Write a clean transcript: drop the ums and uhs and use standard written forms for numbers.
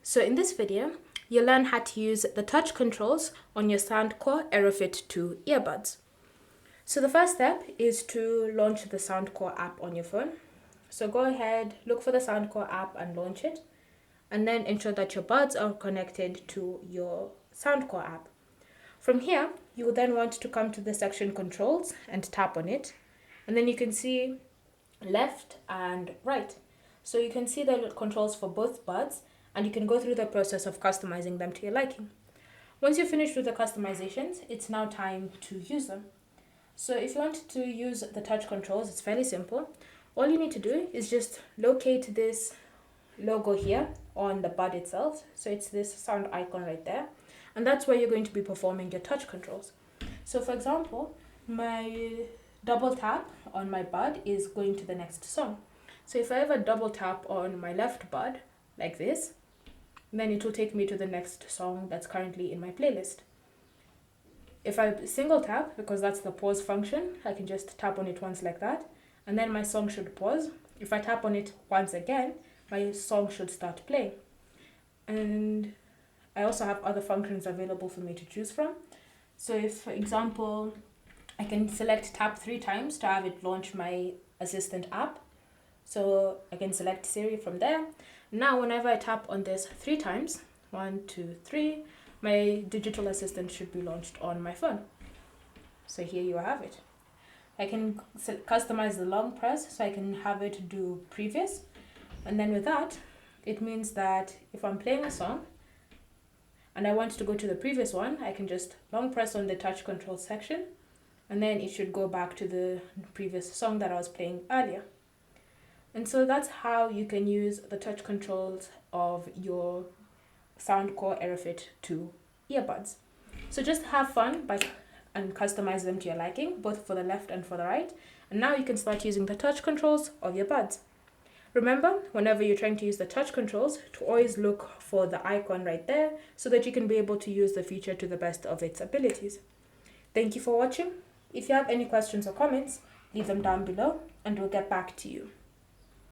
So in this video, you'll learn how to use the touch controls on your Soundcore Aerofit 2 earbuds. So the first step is to launch the Soundcore app on your phone. So go ahead, look for the Soundcore app and launch it. And then ensure that your buds are connected to your Soundcore app. From here, you will then want to come to the section controls and tap on it. And then you can see left and right. So you can see the controls for both buds, and you can go through the process of customizing them to your liking. Once you're finished with the customizations, it's now time to use them. So if you want to use the touch controls, it's fairly simple. All you need to do is just locate this logo here on the bud itself. So it's this sound icon right there. And that's where you're going to be performing your touch controls. So for example, my double tap on my bud is going to the next song. So if I ever double tap on my left bud, like this, then it will take me to the next song that's currently in my playlist. If I single tap, because that's the pause function, I can just tap on it once like that, and then my song should pause. If I tap on it once again, my song should start playing. And I also have other functions available for me to choose from. So if, for example, I can select tap 3 times to have it launch my assistant app. So I can select Siri from there. Now, whenever I tap on this 3 times, 1, 2, 3, my digital assistant should be launched on my phone. So here you have it. I can customize the long press, so I can have it do previous. And then with that, it means that if I'm playing a song and I want to go to the previous one, I can just long press on the touch control section, and then it should go back to the previous song that I was playing earlier. And so that's how you can use the touch controls of your Soundcore Aerofit 2 earbuds. So just have fun and customize them to your liking, both for the left and for the right. And now you can start using the touch controls of your buds. Remember, whenever you're trying to use the touch controls, to always look for the icon right there so that you can be able to use the feature to the best of its abilities. Thank you for watching. If you have any questions or comments, leave them down below and we'll get back to you.